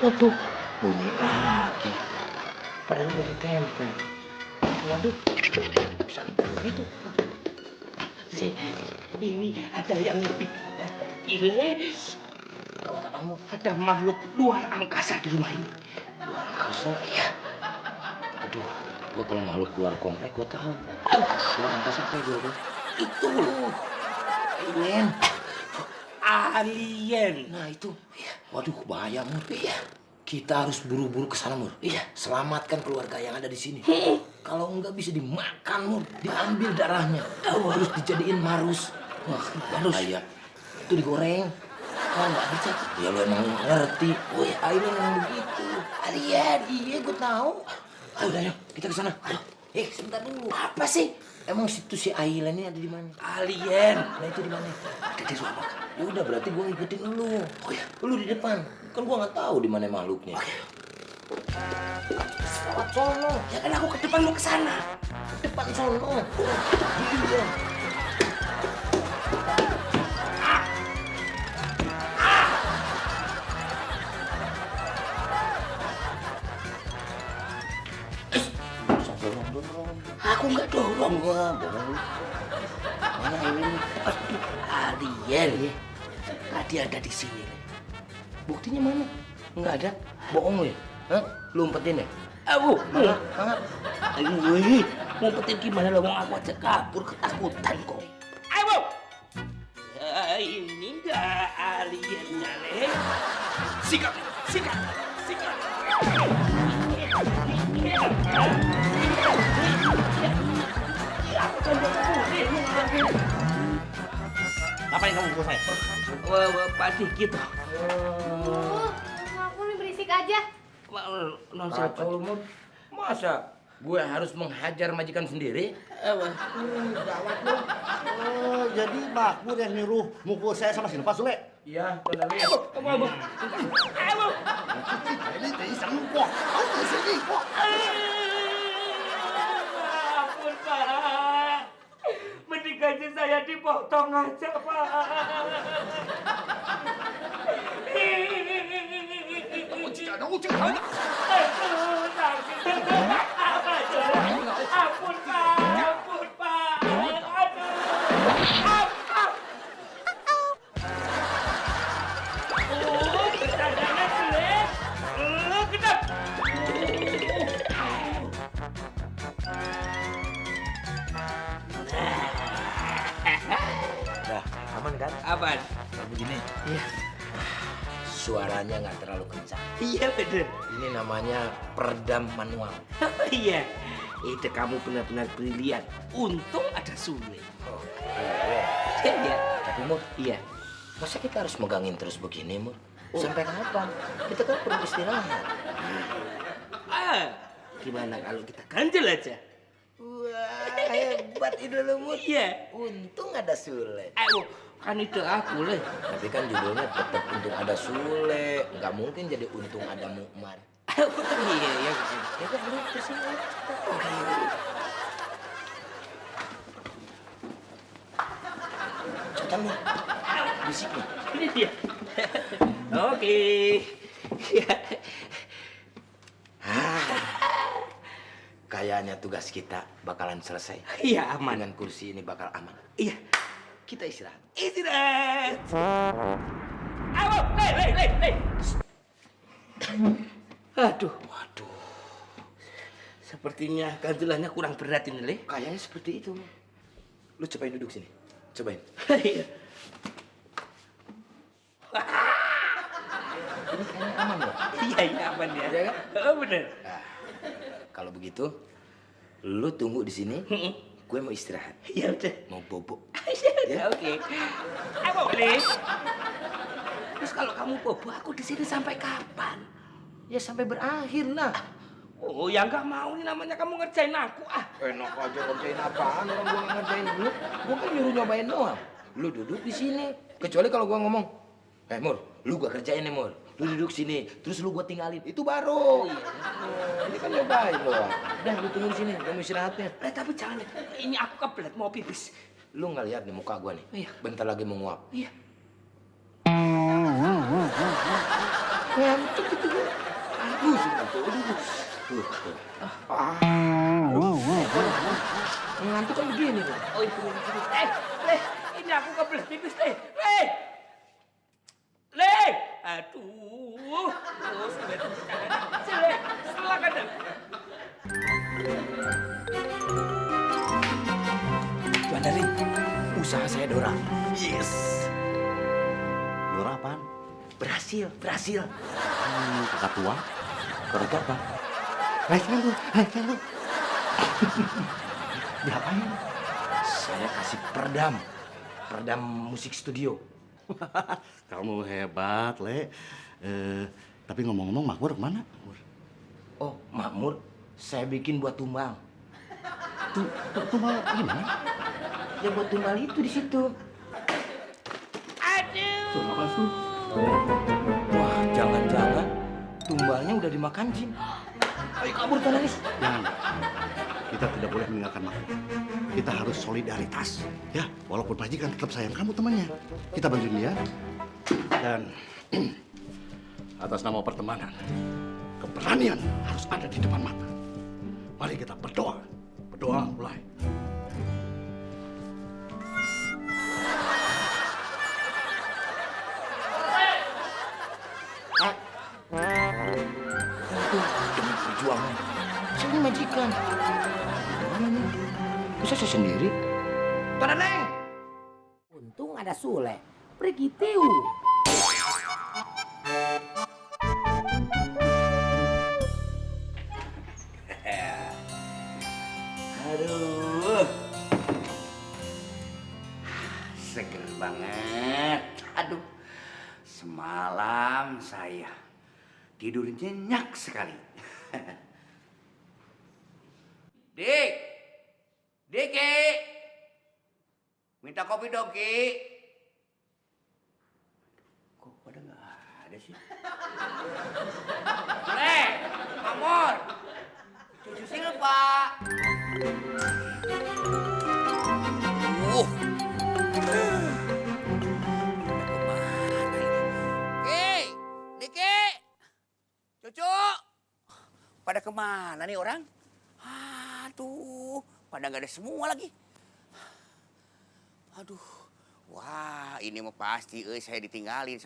Waduh, bunyi lagi. Padahal udah ditempel. Waduh, bisa begitu. Ini ada yang lebih gile. Kamu ada makhluk luar angkasa di rumah ini. Luar angkasa? Iya. Aduh, gua kalau makhluk luar komplek gua tahu. Luar angkasa kayak gua. Itu loh. Alien. Alien. Nah itu. Waduh, bahaya Mur. Iya. Kita harus buru-buru ke sana Mur. Iya. Selamatkan keluarga yang ada di sini. Kalau enggak bisa dimakan Mur, diambil darahnya. Terus dijadiin marus. Wah, marus. Iya. Itu digoreng. Oh, nggak bisa. Ya lu emang ngerti. Oh ya, alien emang begitu. Alien. Iya, gue tahu. Ayo, udah yuk, kita ke sana. Sebentar dulu. Apa sih? Emang si alien ini ada di mana? Alien. Nah itu di mana? Ada di ruang makan. Ya udah berarti gua ngikutin lu. Oh ya, lu di depan. Kan gua nggak tahu di mana makhluknya. Oke. Lewat sono. Ya kan aku ke depan mau ke sana. Ke depan sono. Iya. Aku nggak dorong. Wah, bohong lu. Mana alien? Aduh, alien. Tadi ada di sini. Buktinya mana? Nggak ada. Bohong lu ya? Hah? Lu umpetin ya? Aduh, Mana? aduh, ngumpetin gimana lo? Mau aku aja kabur ketakutan kok. Ayo, ini nggak aliennya, Le. Sikat. Ngapain kamu pukul saya? Wah, Pak Dikit. Aku nih berisik aja. Non siapa? Kacau lu, Mur. Masa gue harus menghajar majikan sendiri? Gawat lu. Oh, jadi Makmur yang nyuruh mukul saya sama si Lepas Sule. Iya, benar. Ayo. Ini iseng kok. Aku sini kok. Ampun, Pak. Mending gaji saya dipotong aja, Pak. Ucik. Aduh, sakit. Ampun, Pak. Aduh. Bercandanya jelek. Kedap. Dah, aman kan? Apaan? Kalau begini, Iya. suaranya nggak terlalu kencang. Iya, bener. Ini namanya peredam manual. Iya. Ide kamu benar-benar brilian. Untung ada Sule. Oh, Iya. Tapi Mur, Iya. masa kita harus megangin terus begini, Mur? Sampai kapan? Kita kan perlu istirahat. Gimana kalau kita ganjel aja? Wah, hebat ide lu, Mur. Iya. Untung ada Sule. Ayo, kan ide aku, Le. Tapi kan judulnya tetap untung ada Sule. Nggak mungkin jadi untung ada Mukmar. Iya, iya. Ya kan belum tersini. Cepetan, Mur. Bisik nih. Ini dia. Oke. Kayaknya tugas kita bakalan selesai. Iya, aman. Dengan kursi ini bakal aman. Iya. Kita istirahat. Istirahat. Ayo, Le. Aduh. Waduh, Sepertinya ganjelannya kurang berat ini, Le. kayaknya seperti itu. Mur. Lu cobain duduk sini. Cobain. Iya. Ini kayaknya aman loh. Iya, aman ya. Iya kan? Oh, bener. Nah, kalau begitu, lu tunggu di sini. Gue mau istirahat. Ya udah. Mau bobo. Ya, oke. Ayo, Le. Terus kalau kamu bobo, aku di sini sampai kapan? Ya sampai berakhir lah. Oh, ya nggak mau nih namanya kamu ngerjain aku. Enak aja ngerjain apaan, orang gua nggak ngerjain lu. Gua kan nyuruh nyobain doang. Lu duduk di sini. Kecuali kalau gua ngomong, Mur, lu gua kerjain nih, Mur. Lu duduk sini, terus lu gua tinggalin. Itu baru. Ini kan nyobain doang. Udah, lu tunggu di sini, gua mau istirahatnya. Tapi jangan, Le. Ini aku kebelet mau pipis. Lu nggak lihat nih muka gua nih? Iya. Bentar lagi mau nguap. Iya. Ngantuk itu gua. Aduh, sudah tuh. Ngantuk kan begini gua. Oh, itu. Le, ini aku kebelet pipis, Le. Le! Le! Aduh. Terus, Le. Sini, silakan, Le. Tuan Darling, usaha saya Dora. Yes. Dora apaan? Berhasil, berhasil. Kakak tua? Kakak tua apa? Naikkan lu. Diapain? Saya kasih peredam musik studio. Kamu hebat, Le. Tapi ngomong-ngomong, Makmur kemana? Oh, Makmur, saya bikin buat tumbal. Tumbal gimana? Ya buat tumbal itu di situ. Aduh. Wah, jangan-jangan tumbalnya udah dimakan jin. Ayo kabur, Tuan Aris. Jangan. Kita tidak boleh meninggalkan Makmur. Kita harus solidaritas. Ya, walaupun majikan tetap sayang kamu temannya. Kita bantuin dia. Dan atas nama pertemanan, keberanian harus ada di depan mata. Mari kita berdoa. Berdoa mulai. Itu demi perjuangan. Saya ini majikan. Gimana nih? Bisa saya sendiri? Tuan Neng! Untung ada Sule. Pergi tiu. Aduh. Seger banget. Aduh. Semalam saya tidur nyenyak sekali. Dik. Diki. Minta kopi dong, Ki. Kok pada nggak ada sih? Mamor. Cucu Silva. Ki, Diki, Cucu. Pada kemana nih orang? Aduh, pada nggak ada semua lagi. Aduh, wah ini mah pasti saya ditinggalin.